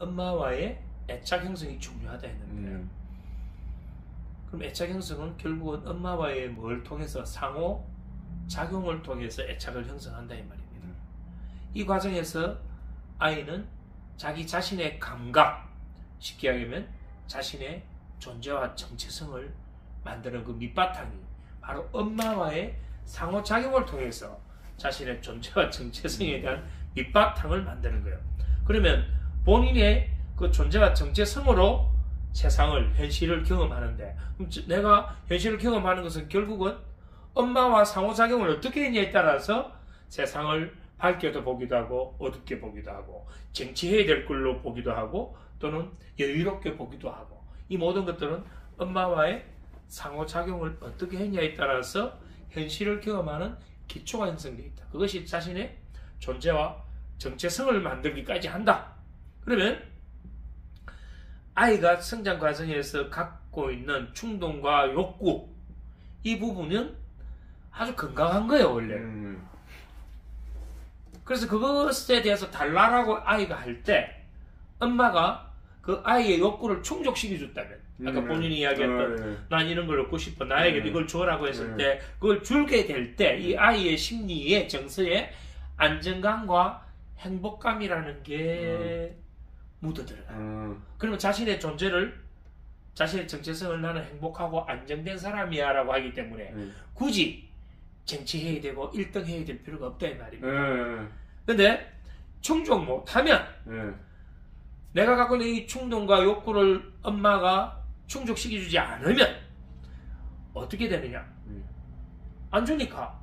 엄마와의 애착 형성이 중요하다 했는데 그럼 애착 형성은 결국은 엄마와의 뭘 통해서 상호 작용을 통해서 애착을 형성한다 이 말입니다. 이 과정에서 아이는 자기 자신의 감각, 쉽게 하면 자신의 존재와 정체성을 만드는 그 밑바탕이 바로 엄마와의 상호작용을 통해서 자신의 존재와 정체성에 대한 밑바탕을 만드는 거예요. 그러면 본인의 그 존재와 정체성으로 세상을, 현실을 경험하는데, 그럼 내가 현실을 경험하는 것은 결국은 엄마와 상호작용을 어떻게 했냐에 따라서 세상을 밝게도 보기도 하고 어둡게 보기도 하고 쟁취해야 될 걸로 보기도 하고 또는 여유롭게 보기도 하고, 이 모든 것들은 엄마와의 상호작용을 어떻게 했냐에 따라서 현실을 경험하는 기초가 형성되어 있다. 그것이 자신의 존재와 정체성을 만들기까지 한다. 그러면 아이가 성장 과정에서 갖고 있는 충동과 욕구, 이 부분은 아주 건강한 거예요, 원래. 그래서 그것에 대해서 달라라고 아이가 할 때 엄마가 그 아이의 욕구를 충족시켜 줬다면, 아까 본인이 이야기했던 난 이런 걸 얻고 싶어, 나에게 이걸 줘라고 했을 때 그걸 줄게 될 때 이 아이의 심리에, 정서에 안정감과 행복감이라는 게 묻어들어가요. 그러면 자신의 존재를, 자신의 정체성을 나는 행복하고 안정된 사람이야 라고 하기 때문에 굳이 쟁취해야 되고 1등 해야 될 필요가 없다 이 말입니다. 근데 충족 못하면 내가 갖고 있는 이 충동과 욕구를 엄마가 충족시켜주지 않으면 어떻게 되느냐? 안 주니까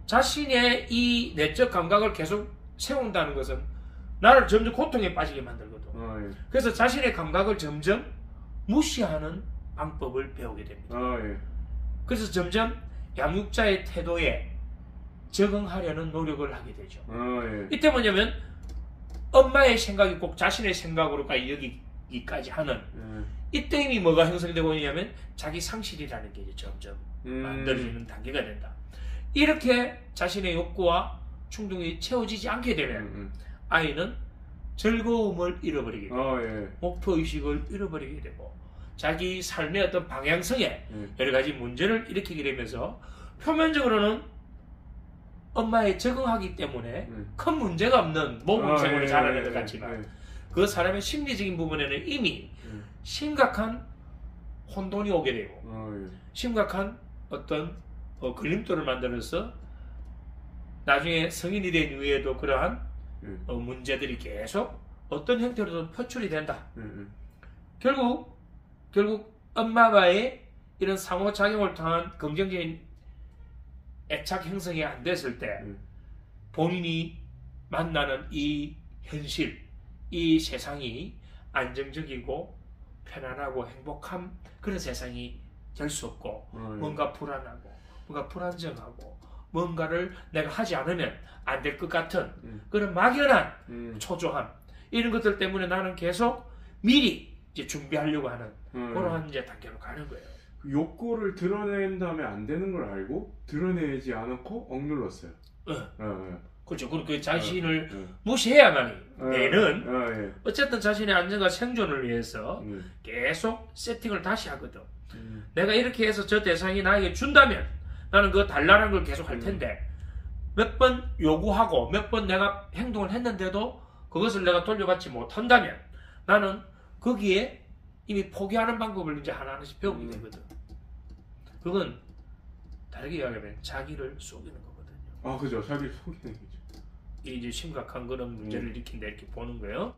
자신의 이 내적 감각을 계속 세운다는 것은 나를 점점 고통에 빠지게 만들거든. 그래서 자신의 감각을 점점 무시하는 방법을 배우게 됩니다. 그래서 점점 양육자의 태도에 적응하려는 노력을 하게 되죠. 이때 뭐냐면 엄마의 생각이 꼭 자신의 생각으로까지 여기기까지 하는 이때 이미 뭐가 형성되고 있냐면 자기 상실이라는 게 이제 점점 만들어지는 단계가 된다. 이렇게 자신의 욕구와 충동이 채워지지 않게 되면 아이는 즐거움을 잃어버리게 되고 목표의식을 잃어버리게 되고 자기 삶의 어떤 방향성에 여러 가지 문제를 일으키게 되면서 표면적으로는 엄마에 적응하기 때문에 큰 문제가 없는 모범생활을 자라는 것 같지만 그 사람의 심리적인 부분에는 이미 심각한 혼돈이 오게 되고 심각한 어떤 걸림돌을 만들어서 나중에 성인이 된 이후에도 그러한 문제들이 계속 어떤 형태로든 표출이 된다. 결국 엄마와의 이런 상호작용을 통한 긍정적인 애착 형성이 안 됐을 때 본인이 만나는 이 현실, 이 세상이 안정적이고 편안하고 행복한 그런 세상이 될 수 없고 뭔가 불안하고 뭔가 불안정하고 뭔가를 내가 하지 않으면 안 될 것 같은 그런 막연한 초조함, 이런 것들 때문에 나는 계속 미리 이제 준비하려고 하는 그런 이제 단계로 가는 거예요. 욕구를 드러낸 다음에 안 되는 걸 알고 드러내지 않고 억눌렀어요. 그렇죠. 그렇게 자신을 무시해야만이 얘는 어쨌든 자신의 안전과 생존을 위해서 계속 세팅을 다시 하거든. 내가 이렇게 해서 저 대상이 나에게 준다면 나는 그거 달라는 걸 계속 할 텐데 몇 번 요구하고 몇 번 내가 행동을 했는데도 그것을 내가 돌려받지 못한다면 나는 거기에 이미 포기하는 방법을 이제 하나하나씩 배우게 되거든. 그건 다르게 이야기하면 자기를 속이는 거거든요. 아, 그죠. 자기를 속이는 거죠. 이제 심각한 그런 문제를 일으킨다 이렇게 보는 거예요.